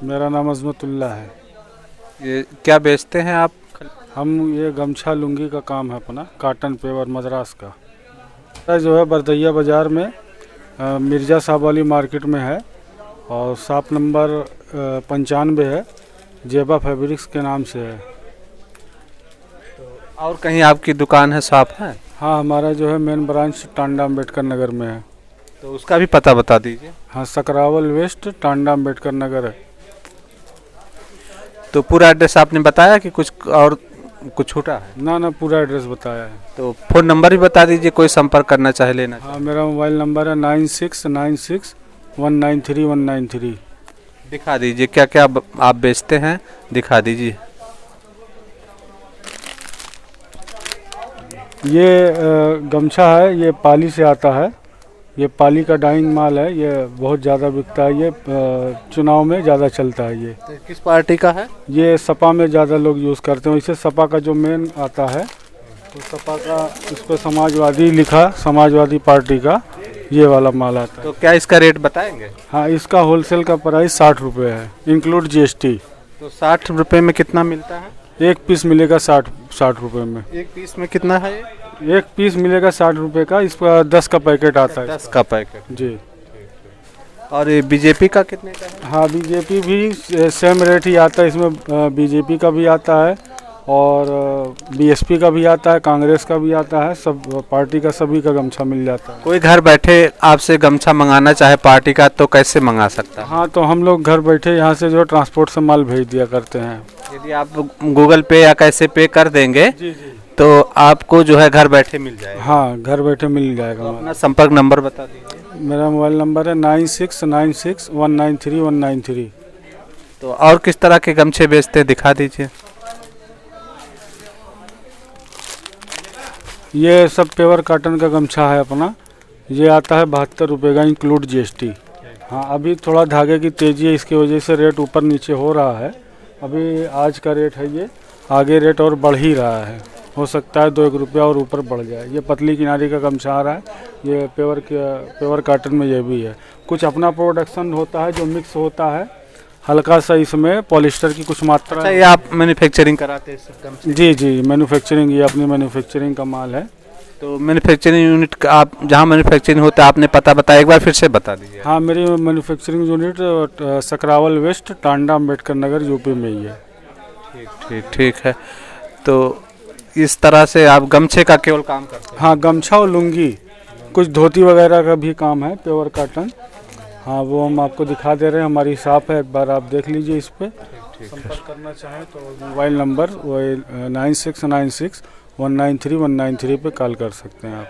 मेरा नाम अज़मतुल्ला है। ये क्या बेचते हैं आप? हम ये गमछा लुंगी का काम है अपना, काटन पेवर मद्रास का। जो है बरदैया बाज़ार में मिर्ज़ा साहब वाली मार्केट में है और शॉप नंबर 95 है, जेबा फैब्रिक्स के नाम से है। और कहीं आपकी दुकान है, शॉप है? हाँ, हमारा जो है मेन ब्रांच टांडा अम्बेडकर नगर में है। तो उसका भी पता बता दीजिए। हाँ, सकरावल वेस्ट टांडा अम्बेडकर नगर है। तो पूरा एड्रेस आपने बताया कि कुछ और कुछ छूटा है? ना पूरा एड्रेस बताया है। तो फ़ोन नंबर भी बता दीजिए, कोई संपर्क करना चाहे, लेना चाहे। हाँ, मेरा मोबाइल नंबर है 9696193193। दिखा दीजिए क्या क्या आप बेचते हैं, दिखा दीजिए। ये गमछा है, ये पाली से आता है। ये पाली का डाइंग माल है, ये बहुत ज़्यादा बिकता है। ये चुनाव में ज़्यादा चलता है। ये तो किस पार्टी का है? ये सपा में ज़्यादा लोग यूज़ करते हैं। इसे सपा का जो मेन आता है, तो सपा का इस पर समाजवादी लिखा, समाजवादी पार्टी का ये वाला माल आता है। तो क्या इसका रेट बताएंगे? हाँ, इसका होलसेल का प्राइस 60 रुपये है, इंक्लूड GST। तो 60 रुपये में कितना मिलता है? एक पीस मिलेगा 60 रुपये में। एक पीस में कितना है ये? एक पीस मिलेगा 60 रुपये का। इस पर 10 का पैकेट आता है। 10 का पैकेट जी। और ये बीजेपी का कितने का है? हाँ, बीजेपी भी सेम रेट ही आता है। इसमें बीजेपी का भी आता है और BSP का भी आता है, कांग्रेस का भी आता है। सब पार्टी का सभी का गमछा मिल जाता है। कोई घर बैठे आपसे गमछा मंगाना चाहे पार्टी का, तो कैसे मंगा सकता है? हाँ, तो हम लोग घर बैठे यहाँ से जो ट्रांसपोर्ट से माल भेज दिया करते हैं। यदि आप गूगल पे या कैसे पे कर देंगे जी। तो आपको जो है घर बैठे मिल जाएगा। हाँ, घर बैठे मिल जाएगा तो माल। अपना संपर्क नंबर बता दीजिए। मेरा मोबाइल नंबर है 9696193193। तो और किस तरह के गमछे बेचते हैं, दिखा दीजिए। ये सब पेवर काटन का गमछा है अपना। ये आता है 72 रुपये का, इंक्लूड GST। हाँ, अभी थोड़ा धागे की तेज़ी है, इसकी वजह से रेट ऊपर नीचे हो रहा है। अभी आज का रेट है ये, आगे रेट और बढ़ ही रहा है। हो सकता है 2-1 रुपया और ऊपर बढ़ जाए। ये पतली किनारी का गमछा आ रहा है। ये पेवर काटन में ये भी है। कुछ अपना प्रोडक्शन होता है जो मिक्स होता है, हल्का सा इसमें पॉलिस्टर की कुछ मात्रा। अच्छा, ये आप मैन्युफैक्चरिंग कराते हैं इस गमछे? जी, मैन्युफैक्चरिंग, ये अपनी मैन्युफैक्चरिंग का माल है। तो मैन्युफैक्चरिंग यूनिट का आप जहाँ मैन्युफैक्चरिंग होता है, आपने पता बताया, एक बार फिर से बता दीजिए। हाँ, मेरी manufacturing unit Sakrawal west Tanda Ambedkar Nagar UP में ही है। ठीक है। तो इस तरह से आप गमछे का केवल काम करते हैं? हाँ, गमछा और लुंगी, कुछ धोती वगैरह का भी काम है, प्योर काटन। हाँ, वो हम आपको दिखा दे रहे हैं। हमारी शॉप है, एक बार आप देख लीजिए। इस पर संपर्क करना चाहें तो मोबाइल नंबर वो 9696193193 पे कॉल कर सकते हैं आप।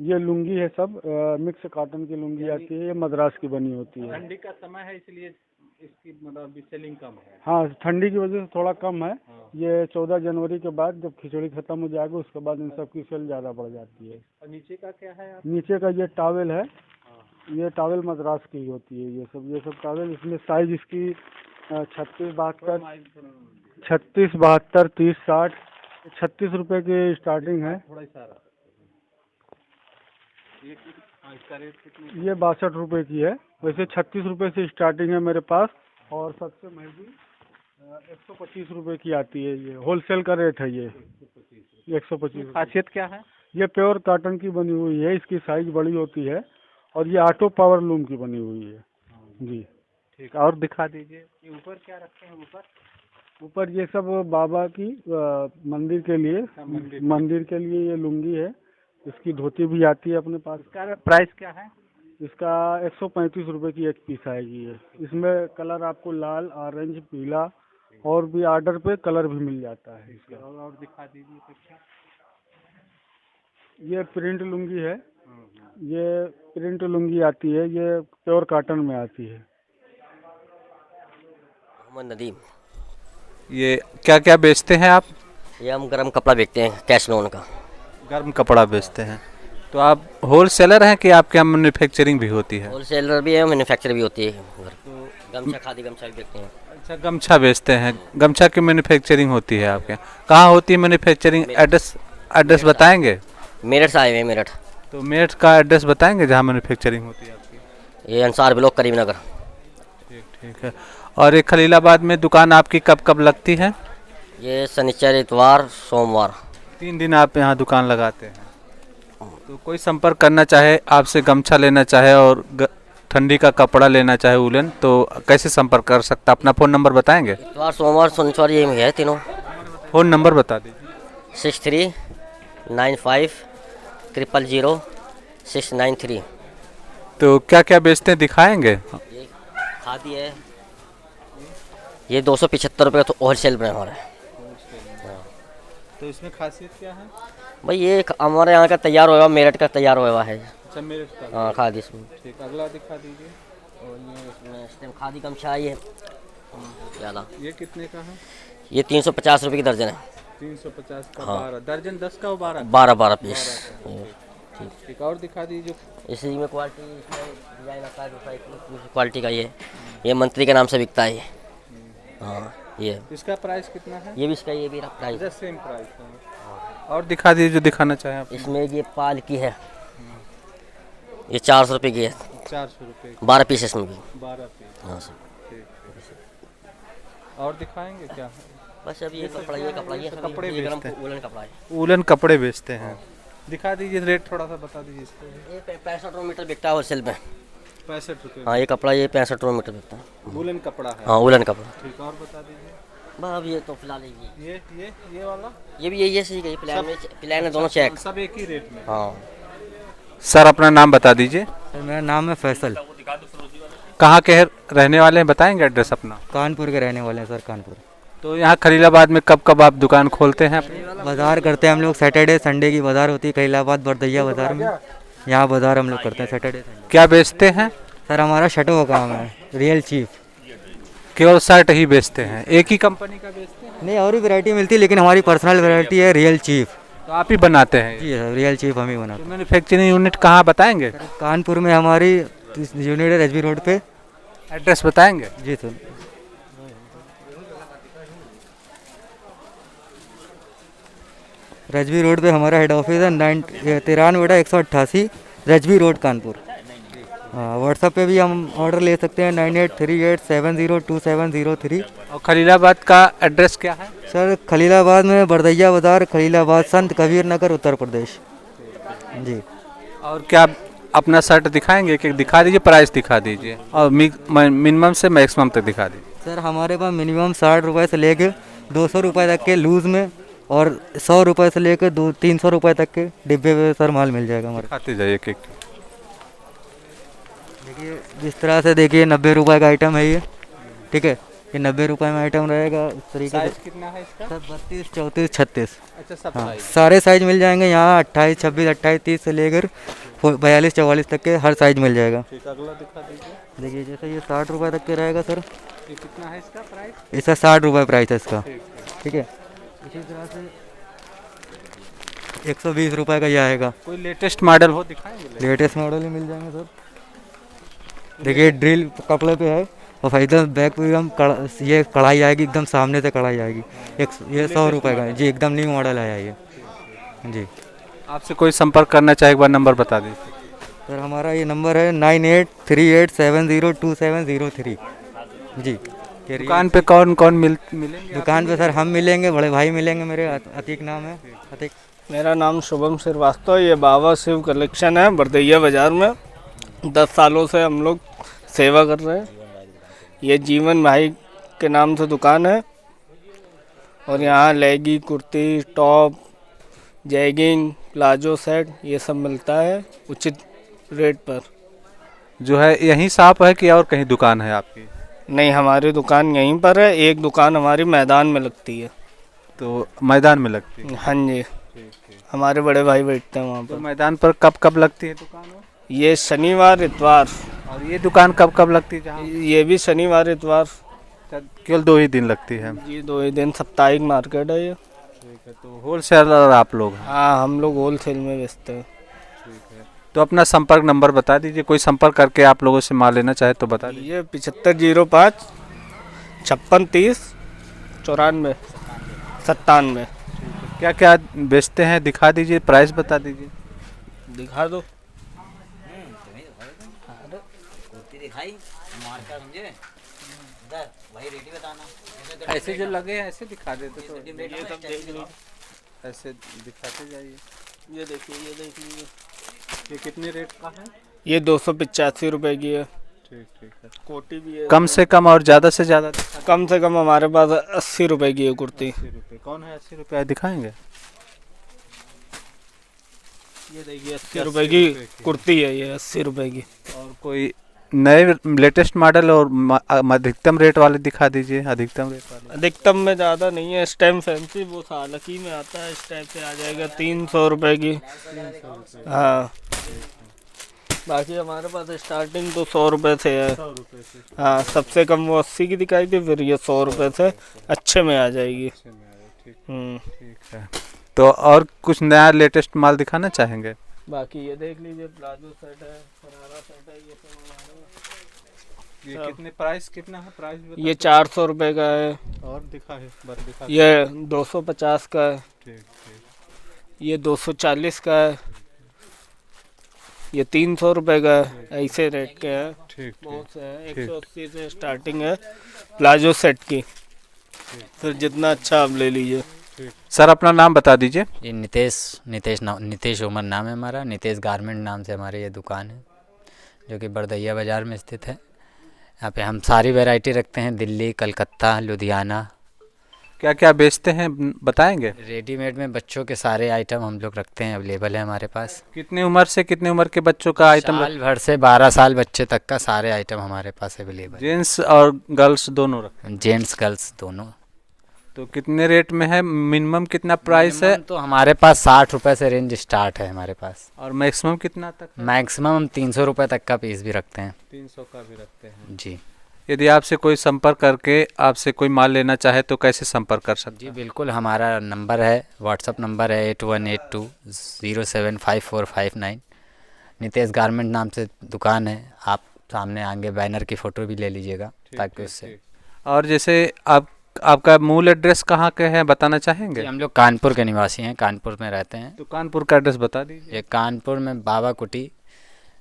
ये लुंगी है, सब मिक्स काटन की लुंगी आती है। ये मद्रास की बनी होती है। ठंडी का समय है इसलिए इसकी मतलब सेलिंग कम है। हाँ, ठंडी की वजह से थोड़ा कम है। ये 14 जनवरी के बाद जब खिचड़ी खत्म हो जाएगा, उसके बाद इन सब की सेल ज़्यादा बढ़ जाती है। और नीचे का क्या है नीचे का ये टॉवेल है। ये टॉवेल मद्रास की होती है। ये सब टॉवेल, इसमें साइज इसकी 36, 72, 30, 60, 36 रुपये की स्टार्टिंग है। थोड़ा सारा इसका रेट कितना? ये 62 रुपये की है। वैसे 36 रुपये से स्टार्टिंग है मेरे पास, और सबसे महंगी 125 रुपये की आती है। ये होलसेल का रेट है। ये 125। खासियत क्या है? ये प्योर काटन की बनी हुई है। इसकी साइज बड़ी होती है और ये ऑटो पावर लूम की बनी हुई है। जी। ठीक, और दिखा दीजिए। ये ऊपर क्या रखते हैं? ऊपर ये सब बाबा की मंदिर के लिए, ये लुंगी है। इसकी धोती भी आती है अपने पास। इसका प्राइस क्या है? इसका 135 रुपये की एक पीस आएगी। ये इसमें कलर आपको लाल, ऑरेंज, पीला और भी ऑर्डर पे कलर भी मिल जाता है इसका। और दिखा दीजिए कुछ। ये प्रिंट लुंगी है। ये प्रिंट लुंगी आती है। ये प्योर काटन में आती है। मोहम्मद नदीम। ये क्या क्या बेचते हैं आप? ये हम गर्म कपड़ा बेचते हैं, कैश लोन का। गर्म कपड़ा बेचते हैं। तो आप होलसेलर हैं कि आपके यहाँ मैन्युफैक्चरिंग भी होती है? होलसेलर भी है, मैन्युफैक्चर भी होती है। गमछा, खादी गमछा भी बेचते हैं। अच्छा, गमछा बेचते हैं। गमछा की मैन्युफैक्चरिंग होती है आपके यहाँ? कहाँ होती है मैन्युफैक्चरिंग? एड्रेस बताएंगे? मेरठ से आए हुए हैं, मेरठ। तो मेरठ का एड्रेस बताएंगे जहाँ मैन्युफैक्चरिंग होती है आपकी? ये अंसार ब्लॉक, करीम नगर। ठीक। ठीक है। और ये खलीलाबाद में दुकान आपकी कब कब लगती है? ये शनिचर इतवार सोमवार। 3 दिन आप यहाँ दुकान लगाते हैं। तो कोई संपर्क करना चाहे, आपसे गमछा लेना चाहे और ठंडी का कपड़ा लेना चाहे वूलन, तो कैसे संपर्क कर सकता? अपना फ़ोन नंबर बताएंगे? इतवार सोमवार शनिचर ये है तीनों। फ़ोन नंबर बता दीजिए। 6395000693। तो क्या क्या बेचते हैं, दिखाएंगे? ये खादी है, ये 275 रुपये का तो होलसेल में हमारा है। तो इसमें खासियत क्या है? भाई ये हमारे यहाँ का तैयार हुआ, मेरठ का तैयार हुआ है। अच्छा, मेरे हाँ खादी इसमें। ठीक, अगला दिखा दीजिए। और ये इसमें खादी गमछा ये ज़्यादा। ये कितने का है? ये 350 रुपये की दर्जन है। 350 का हाँ। 12 दर्जन, 10 का 12? 12 पीस। ठीक। ठीक, और दिखा दीजिए। इसी में क्वालिटी, इसमें डिजाइन आता है दूसरा, इसमें क्वालिटी का ये मंत्री के नाम से बिकता है ये। हाँ ये इसका प्राइस कितना है? ये भी इसका ये भी प्राइस। सेम प्राइस है। और दिखा दीजिए जो दिखाना चाहें आप। इसमें ये पाल की है, ये 400 रुपये की है। 400 रुपये 12 पीस इसमें भी। 12 पीस। हाँ सर। ठीक। और दिखाएंगे क्या? बस अब ये कपड़ा ये कपड़े ये गरम बेचते हैं। वूलन कपड़ा है। वूलन कपड़े बेचते हैं। दिखा दीजिए, रेट थोड़ा सा बता दीजिए इसको। ये 65 रुपये मीटर बिकता है होलसेल में। 65 रुपये। हाँ ये कपड़ा ये 65 रुपये मीटर बिकता है। वूलन कपड़ा है। हाँ वूलन कपड़ा। ठीक, और बता दीजिए। बस अब ये तो फिलहाल ये ये वाला ये भी यही सही गई प्लान में, प्लान है दोनों चेक। सब एक ही रेट में? हाँ सर अपना नाम बता दीजिए। सर मेरा नाम है फैसल। कहाँ के रहने वाले हैं, बताएंगे एड्रेस अपना? कानपुर के रहने वाले हैं सर, कानपुर। तो यहाँ खलीलाबाद में कब कब आप दुकान खोलते हैं? बाज़ार करते हैं हम लोग, सैटरडे संडे की बाज़ार होती है खलीलाबाद बरदैया बाज़ार में। यहाँ बाज़ार हम लोग करते हैं सैटरडे संडे। क्या बेचते हैं? सर हमारा शर्टों का काम है, रियल चीफ। केवल शर्ट ही बेचते हैं? एक ही कंपनी का बेचते हैं? नहीं और भी वैरायटी मिलती है, लेकिन हमारी पर्सनल वैरायटी है रियल चीफ। तो आप ही बनाते हैं? जी सर, रियल चीफ हम ही बनाते तो मैन्युफैक्चरिंग यूनिट कहाँ बताएंगे? हैं। कानपुर में हमारी यूनिट है एचबी रोड पे। एड्रेस बताएंगे? जी सर, रजवी रोड पे हमारा हेड ऑफिस है। 93/188 रजवी रोड कानपुर। हाँ व्हाट्सएप पे भी हम ऑर्डर ले सकते हैं 9838702703। और खलीलाबाद का एड्रेस क्या है? सर खलीलाबाद में बरदैया बाज़ार, खलीलाबाद, संत कबीर नगर, उत्तर प्रदेश। जी और क्या अपना शर्ट दिखाएंगे कि दिखा दीजिए, प्राइस दिखा दीजिए और मिनिमम से मैक्सिमम तक दिखा दीजिए। सर हमारे पास मिनिमम 60 रुपये से लेके 200 रुपये तक के लूज़ में और 100 रुपये से लेकर 300 रुपये तक के डिब्बे में सर माल मिल जाएगा हमारे। दिखाते जाइए एक एक। देखिए जिस तरह से देखिए 90 रुपये का आइटम है ये, ठीक है। ये 90 रुपये में आइटम रहेगा इस तरीके से। साइज कितना है इसका? सर 32, 34, 36। अच्छा, सब हाँ साइज। सारे साइज मिल जाएंगे यहाँ। 28, 26, 28, 30 से लेकर 42, 44 तक के हर साइज मिल जाएगा। ठीक, अगला दिखा दीजिए। देखिए जैसे ये 60 रुपये तक के रहेगा सर। ये कितना है इसका प्राइस? इसका 60 रुपये प्राइस है इसका, ठीक है। इसी तरह से 120 रुपये का ये आएगा। कोई लेटेस्ट मॉडल हो दिखाएंगे? लेटेस्ट मॉडल ही मिल जाएंगे सर। देखिए ड्रिल कपड़े पे है और एकदम बैक पे एकदम ये कढ़ाई आएगी, एकदम सामने से कढ़ाई आएगी। ये 100 रुपये का है जी, एकदम न्यू मॉडल आया ये जी। आपसे कोई संपर्क करना चाहे एक बार नंबर बता दीजिए। सर हमारा ये नंबर है 9838702703 जी। दुकान पे कौन कौन मिलेंगे? दुकान पे सर हम मिलेंगे, बड़े भाई मिलेंगे, मेरे अतीक नाम है अतीक। मेरा नाम शुभम श्रीवास्तव। ये बाबा शिव कलेक्शन है बरदैया बाज़ार में। 10 सालों से हम लोग सेवा कर रहे हैं। ये जीवन भाई के नाम से दुकान है और यहाँ लेगी, kurti, top, jegging, palazzo set ये सब मिलता है उचित रेट पर। जो है यहीं शॉप है कि और कहीं दुकान है आपकी? नहीं, हमारी दुकान यहीं पर है। एक दुकान हमारी मैदान में लगती है। तो मैदान में लगती है? हाँ जी, हमारे बड़े भाई बैठते हैं वहाँ तो पर। मैदान पर कब कब लगती है दुकान? ये शनिवार इतवार। और ये दुकान कब कब लगती है जहाँ? ये भी शनिवार इतवार। केवल 2 ही दिन लगती है? जी 2 ही दिन, साप्ताहिक मार्केट है ये। ठीक है। तो होलसेलर आप लोग हैं? हाँ हम लोग होलसेल में बेचते हैं। तो अपना संपर्क नंबर बता दीजिए, कोई संपर्क करके आप लोगों से माल लेना चाहे तो बता दीजिए। ये 7505 5630 94 97। क्या क्या बेचते हैं दिखा दीजिए, प्राइस बता दीजिए। दिखा दो। वही रेट ही बताना। ऐसे जो लगे हैं ऐसे दिखा देते तो ये सब देख लीजिए, ऐसे दिखाते जाइए। ये देखिए, ये देख लीजिए। ये कितने रेट का है? ये 285 रुपए की है। ठीक ठीक है। कोटी भी है। कम से कम और ज़्यादा से ज़्यादा दिखा कम से कम हमारे पास 80 रुपए की है कुर्ती। 80 रुपये। कौन है 80 रुपये दिखाएंगे? ये देखिए 80 रुपए की कुर्ती है, ये 80 रुपए की। और कोई नए लेटेस्ट मॉडल और अधिकतम रेट वाले दिखा दीजिए, अधिकतम रेट वाले। अधिकतम में ज़्यादा नहीं है, इस टाइम फैंसी वो सालकी में आता है, इस टाइप से आ जाएगा 300 रुपए की। हाँ, बाकी हमारे पास स्टार्टिंग तो 100 रुपए से है। 100 रुपये से हाँ, सबसे कम वो 80 की दिखाई थी, फिर ये 100 रुपए से अच्छे में आ जाएगी। ठीक हम्म। है। तो और कुछ नया लेटेस्ट माल दिखाना चाहेंगे? बाकी ये देख लीजिए, प्लाजो सेट है, शरारा सेट है, ये सब हमारे पास। ये कितने प्राइस कितना है? प्राइस ये 400 रुपए का है। और दिखा है दिखा। ये 250 का है। ठीक ठीक। ये 240 का है। ये 300 रुपए का है। ऐसे रेट के हैं, ठीक बहुत से हैं। 180 से स्टार्टिंग है प्लाजो सेट की, फिर जितना अच्छा आप ले लीजिए। सर अपना नाम बता दीजिए। ये नितेश उमर नाम है हमारा। नितेश गारमेंट नाम से हमारी ये दुकान है, जो कि बरदैया बाज़ार में स्थित है। यहाँ पे हम सारी वैरायटी रखते हैं, दिल्ली, कलकत्ता, लुधियाना। क्या क्या बेचते हैं बताएंगे? रेडीमेड में बच्चों के सारे आइटम हम लोग रखते हैं, अवेलेबल है हमारे पास। कितनी उम्र से कितनी उम्र के बच्चों का आइटम? साल भर से 12 साल बच्चे तक का सारे आइटम हमारे पास अवेलेबल जेंट्स और गर्ल्स दोनों रखते है, जेंट्स गर्ल्स दोनों। हैं। तो कितने रेट में है? मिनिमम कितना प्राइस है? मिनिमम तो हमारे पास 60 रुपये से रेंज स्टार्ट है हमारे पास। और मैक्सिमम कितना तक है? मैक्सिमम हम 300 रुपये तक का पीस भी रखते हैं। 300 का भी रखते हैं। जी यदि आपसे कोई संपर्क करके आपसे कोई माल लेना चाहे तो कैसे संपर्क कर सकते जी हैं? बिल्कुल, हमारा नंबर है, व्हाट्सअप नंबर है 8182075459। नितेश गारमेंट नाम से दुकान है। आप सामने आगे बैनर की फ़ोटो भी ले लीजिएगा ताकि उससे। और जैसे आपका मूल एड्रेस कहाँ के है बताना चाहेंगे? जी, हम लोग कानपुर के निवासी हैं, कानपुर में रहते हैं। तो कानपुर का एड्रेस बता दीजिए। ये कानपुर में बाबा कुटी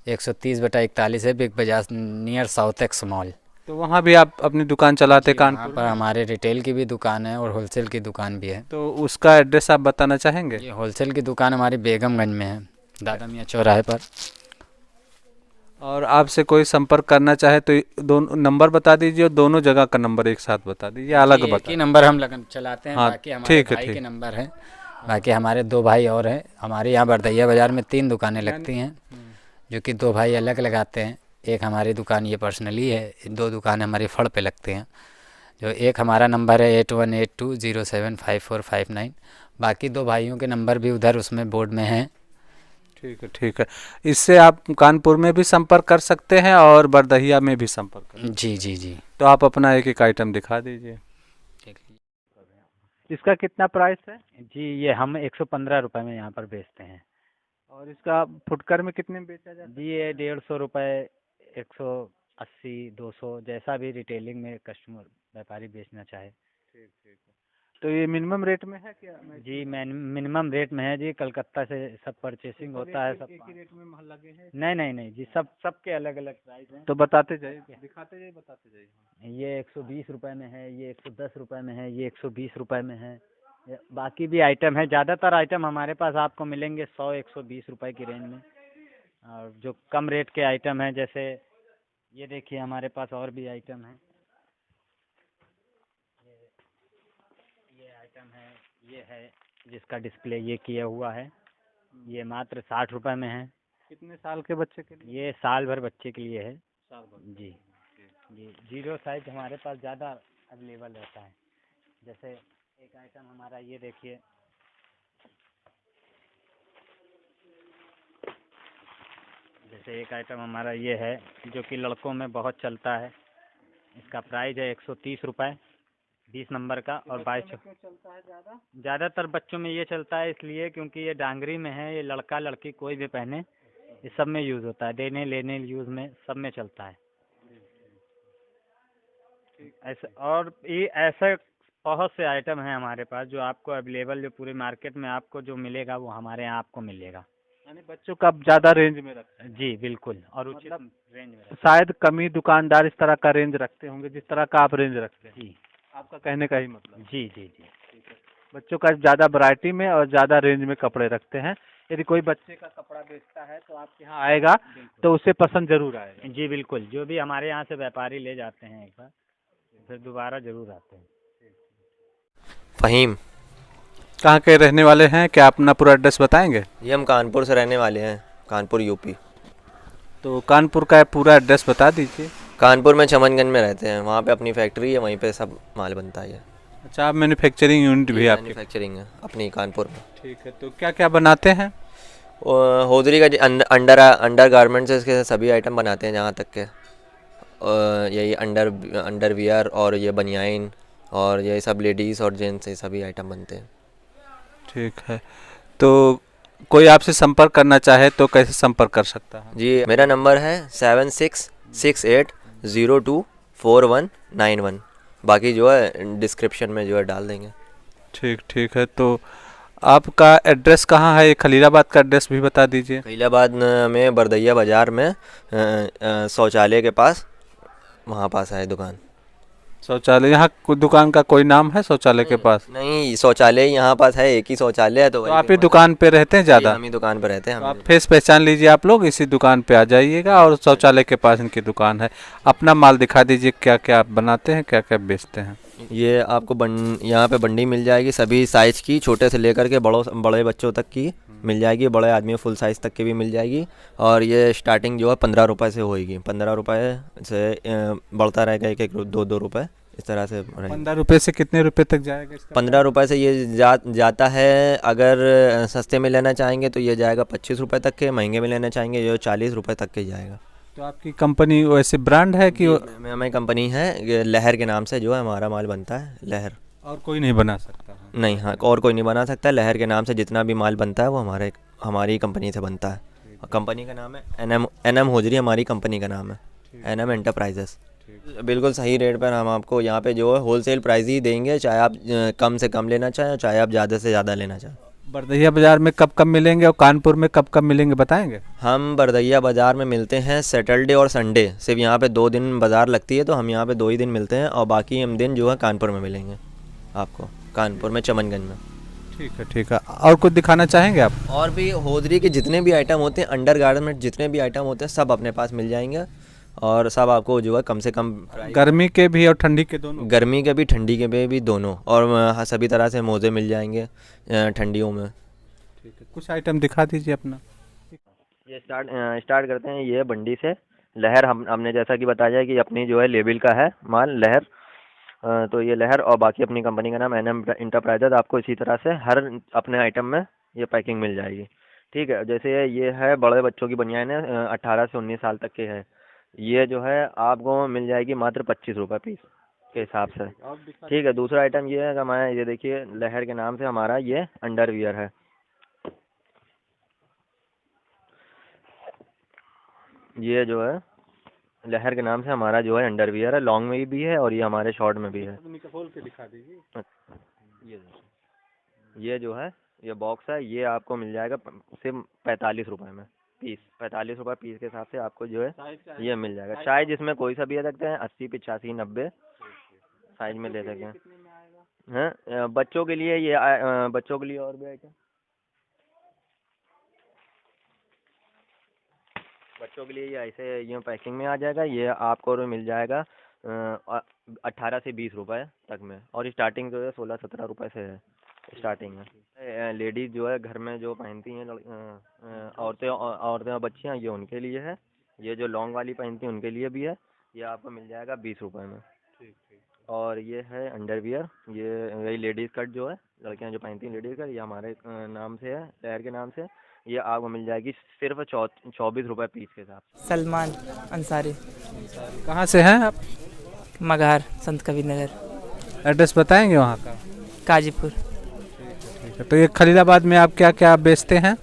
130/41 है, बिग बाजार नियर साउथ एक्स मॉल। तो वहाँ भी आप अपनी दुकान चलाते वहाँ कानपुर पर हमारे रिटेल की भी दुकान है और होलसेल की दुकान भी है। तो उसका एड्रेस आप बताना चाहेंगे? ये होलसेल की दुकान हमारी बेगमगंज में है, दादा मियाँ चौराहे पर। और आपसे कोई संपर्क करना चाहे तो दोनों नंबर बता दीजिए और दोनों जगह का नंबर एक साथ बता दीजिए, अलग एक बता। ही नंबर हम लगन चलाते हैं। हाँ, बाकी हमारे ठीक है, भाई ठीक। के नंबर हैं। बाकी हमारे 2 भाई और हैं। हमारे यहाँ बरदैया बाज़ार में 3 दुकानें लगती हैं, जो कि 2 भाई अलग लगाते हैं। एक हमारी दुकान ये पर्सनली है, 2 दुकान हमारी फड़ पे लगते हैं। जो एक हमारा नंबर है 8182075459। बाकी 2 भाइयों के नंबर भी उधर उसमें बोर्ड में हैं। ठीक है, ठीक है। इससे आप कानपुर में भी संपर्क कर सकते हैं और बरदहिया में भी संपर्क कर। जी जी जी। तो आप अपना एक एक आइटम दिखा दीजिए। इसका कितना प्राइस है? जी, ये हम 115 रुपए में यहाँ पर बेचते हैं। और इसका फुटकर में कितने में बेचा जाता है? जी, ये 150 रुपए, 180, 200 जैसा भी रिटेलिंग में कस्टमर व्यापारी बेचना चाहे। ठीक ठीक है। तो ये मिनिमम रेट में है क्या? जी, मिनिमम रेट में है जी। कलकत्ता से सब परचेसिंग होता है, सब एक ही रेट में महल लगे हैं? नहीं जी, सबके अलग अलग प्राइस हैं। तो बताते जाइए, दिखाते जाइए, बताते जाइए। ये 120 रुपए में है, ये 110 रुपए में है, ये 120 रुपए में है। बाकी भी आइटम है, ज़्यादातर आइटम हमारे पास आपको मिलेंगे 100-120 रुपए की रेंज में। और जो कम रेट के आइटम हैं, जैसे ये देखिए हमारे पास और भी आइटम हैं। ये आइटम है, ये है जिसका डिस्प्ले ये किया हुआ है, ये मात्र 60 रुपए में है। कितने साल के बच्चे के लिए? ये साल भर बच्चे के लिए है। साल भर। जी जी, 0 साइज हमारे पास ज़्यादा अवेलेबल रहता है। जैसे एक आइटम हमारा ये देखिए, जैसे एक आइटम हमारा ये है जो कि लड़कों में बहुत चलता है। इसका प्राइस है 130 रुपए, 20 नंबर का और 22। क्यों चलता है ज़्यादा? ज़्यादातर बच्चों में ये चलता है इसलिए क्योंकि ये डांगरी में है, ये लड़का लड़की कोई भी पहने, ये सब में यूज़ होता है, देने लेने यूज़ में सब में चलता है। ऐसा और ये ऐसे बहुत से आइटम हैं हमारे पास जो आपको अवेलेबल, जो पूरे मार्केट में आपको जो मिलेगा वो हमारे यहाँ आपको मिलेगा। यानी बच्चों का आप ज़्यादा रेंज में रखते हैं। जी बिल्कुल, और उचित मतलब रेंज में शायद कम ही दुकानदार इस तरह का रेंज रखते होंगे जिस तरह का आप रेंज रखते हैं। जी आपका कहने का ही मतलब जी जी जी बच्चों का ज़्यादा वैरायटी में और ज़्यादा रेंज में कपड़े रखते हैं। यदि कोई बच्चे का कपड़ा बेचता है तो आपके यहाँ आएगा तो उसे पसंद जरूर आएगा। जी बिल्कुल, जो भी हमारे यहाँ से व्यापारी ले जाते हैं एक बार, फिर दोबारा जरूर आते हैं। फ़हीम। कहाँ के रहने वाले हैं, क्या अपना पूरा एड्रेस बताएंगे? ये हम कानपुर से रहने वाले हैं, कानपुर यूपी। तो कानपुर का पूरा एड्रेस बता दीजिए। कानपुर में चमनगंज में रहते हैं, वहाँ पे अपनी फैक्ट्री है, वहीं पे सब माल बनता है। अच्छा, आप मैन्युफैक्चरिंग यूनिट भी है आपके? मैन्युफैक्चरिंग है अपनी कानपुर में। ठीक है, तो क्या क्या बनाते हैं? होजरी का अंडर गारमेंट्स के सभी आइटम बनाते हैं जहाँ तक के यही अंडरवियर और ये बनियाइन और ये सब लेडीज़ और जेंट्स ये सभी आइटम बनते हैं। ठीक है, तो कोई आपसे संपर्क करना चाहे तो कैसे संपर्क कर सकता है? जी, मेरा नंबर है 7668024191। बाकी जो है डिस्क्रिप्शन में जो है डाल देंगे। ठीक है, तो आपका एड्रेस कहाँ है? खलीलाबाद का एड्रेस भी बता दीजिए। खलीलाबाद में बरदैया बाज़ार में शौचालय के पास, वहाँ पास है दुकान। शौचालय यहाँ दुकान का कोई नाम है शौचालय के पास? नहीं, शौचालय यहाँ पास है, एक ही शौचालय है। तो आप ही दुकान पे रहते हैं ज़्यादा? हम ही दुकान पे रहते हैं। तो आप फेस पहचान लीजिए, आप लोग इसी दुकान पे आ जाइएगा और शौचालय के पास इनकी दुकान है। अपना माल दिखा दीजिए, क्या क्या आप बनाते हैं, क्या क्या बेचते हैं? ये आपको यहाँ पे बंडी मिल जाएगी सभी साइज़ की, छोटे से लेकर के बड़े बच्चों तक की मिल जाएगी, बड़े आदमी फुल साइज़ तक की भी मिल जाएगी। और ये स्टार्टिंग जो है 15 रुपये से होएगी, 15 रुपये से बढ़ता रहेगा, एक 2 रुपये इस तरह से रहेगा। 15 रुपये से कितने रुपए तक जाएगा इसका? 15 रुपये से ये जाता है। अगर सस्ते में लेना चाहेंगे तो ये जाएगा 25 रुपये तक के, महंगे में लेना चाहेंगे ये 40 रुपये तक के जाएगा। तो आपकी कंपनी वैसे ब्रांड है कि हमारी कंपनी है, ये लहर के नाम से जो है हमारा माल बनता है, लहर। और कोई नहीं बना सकता है? नहीं, हाँ, और कोई नहीं बना सकता। लहर के नाम से जितना भी माल बनता है वो हमारी कंपनी से बनता है। कंपनी का नाम है एनएम होजरी, हमारी कंपनी का नाम है एनएम एंटरप्राइजेस। बिल्कुल सही रेट पर हम आपको यहाँ पे जो है होलसेल प्राइस ही देंगे, चाहे आप कम से कम लेना चाहें, चाहे आप ज़्यादा से ज़्यादा लेना चाहें। बरदैया बाज़ार में कब कब मिलेंगे और कानपुर में कब कब मिलेंगे बताएंगे? हम बरदैया बाज़ार में मिलते हैं सैटरडे और संडे, सिर्फ यहाँ पे 2 दिन बाज़ार लगती है तो हम यहाँ पे 2 ही दिन मिलते हैं, और बाकी हम दिन जो है कानपुर में मिलेंगे आपको, कानपुर में चमनगंज में। ठीक है, और कुछ दिखाना चाहेंगे आप? और भी होजरी के जितने भी आइटम होते हैं, अंडर गारमेंट जितने भी आइटम होते हैं सब अपने पास मिल जाएंगे, और सब आपको जो है कम से कम गर्मी के भी और ठंडी के दोनों? गर्मी के भी ठंडी के भी दोनों, और सभी तरह से मोज़े मिल जाएंगे ठंडियों में। ठीक है, कुछ आइटम दिखा दीजिए अपना। ये स्टार्ट करते हैं, ये बंडी से लहर। हमने जैसा कि बताया कि अपनी जो है लेबल का है माल लहर, तो ये लहर, और बाकी अपनी कंपनी का नाम एनएम एंटरप्राइजेज। आपको इसी तरह से हर अपने आइटम में ये पैकिंग मिल जाएगी। ठीक है, जैसे ये है बड़े बच्चों की बनियान है, 18 से 19 साल तक के है, ये जो है आपको मिल जाएगी मात्र 25 रुपये पीस के हिसाब से। ठीक है, दूसरा आइटम ये है कि हमारा, ये देखिए लहर के नाम से हमारा ये अंडरवियर है। ये जो है लहर के नाम से हमारा जो है अंडरवियर है, लॉन्ग में भी है और ये हमारे शॉर्ट में भी है। खोल के दिखा दीजिए। ये जो है ये बॉक्स है, ये आपको मिल जाएगा सिर्फ 45 रुपये में पीस, 45 रुपये पीस के हिसाब से आपको जो है ये मिल जाएगा। साइज इसमें कोई सा भी ले सकते हैं, 80, 85, 90 साइज में ले सकते हैं। हैं बच्चों के लिए ये बच्चों के लिए और भी आइटम, बच्चों के लिए ये ऐसे ये पैकिंग में आ जाएगा। ये आपको मिल जाएगा 18 से 20 रुपये तक में, और स्टार्टिंग जो है 16-17 रुपये से है स्टार्टिंग में। लेडीज़ जो है घर में जो पहनती हैं औरतें और बच्चियाँ, ये उनके लिए है। ये जो लॉन्ग वाली पहनती हैं उनके लिए भी है। ये आपको मिल जाएगा 20 रुपये में। और ये है अंडरवियर, ये वही लेडीज़ कट जो है, लड़कियां जो पहनती हैं लेडीज़ कट, ये हमारे नाम से है, लहर के नाम से। ये आपको मिल जाएगी सिर्फ 24 रुपये पीस के हिसाब से। सलमान अंसारी, कहाँ से हैं आप? मगहर, संत कबीर नगर, एड्रेस बताएंगे वहाँ का? काजीपुर। ठीक है, तो ये खलीलाबाद में आप क्या क्या बेचते हैं?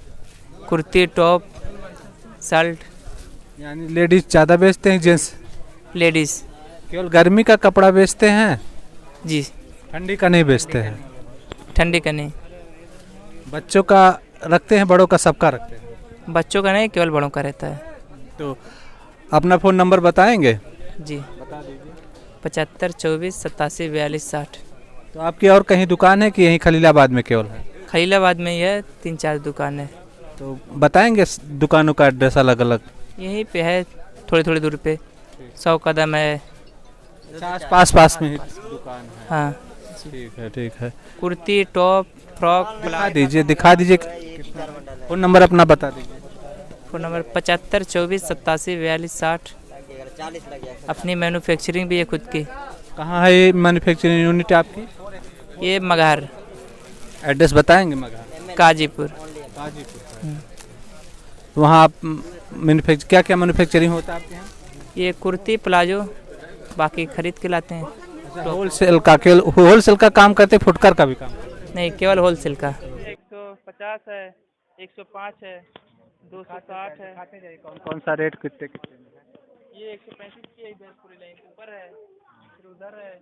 Kurti, top, shirt. यानी लेडीज़ ज़्यादा बेचते हैं, जेंट्स? लेडीज़। केवल गर्मी का कपड़ा बेचते हैं? जी। ठंडी का नहीं बेचते हैं? ठंडी का नहीं। बच्चों का रखते हैं, बड़ों का सबका रखते हैं? बच्चों का नहीं, केवल बड़ों का रहता है। तो अपना फ़ोन नंबर बताएंगे? जी, 75 24 87 42 60। तो आपकी और कहीं दुकान है कि यहीं खलीलाबाद में केवल है? खलीलाबाद में ही है, 3 4 दुकान है। तो बताएंगे दुकानों का एड्रेस अलग अलग? यहीं पे है, थोड़ी थोड़ी दूर पे, 100 कदम है। आस पास में ही दुकान है। हाँ, ठीक है। कुर्ती, टॉप, फ्रॉक, दिखा दीजिए फ़ोन नंबर अपना बता दीजिए। Phone number 75 24 87 42 60। अपनी मैन्युफैक्चरिंग भी है खुद की। कहाँ है ये मैन्युफैक्चरिंग यूनिट आपकी? ये मगहर, एड्रेस बताएंगे? मगहर, गाजीपुर। वहाँ आप क्या क्या मैन्युफैक्चरिंग होता है आपके यहाँ? ये कुर्ती, प्लाजो, बाकी खरीद के लाते हैं। होलसेल का काम करते, फुटकर का भी काम करते? नहीं, केवल होलसेल का। 150 है, 105 है, 260 है। कौन सा रेट कितने कितने में? ये 135 की है, इधर पूरी लाइन ऊपर है, फिर उधर है।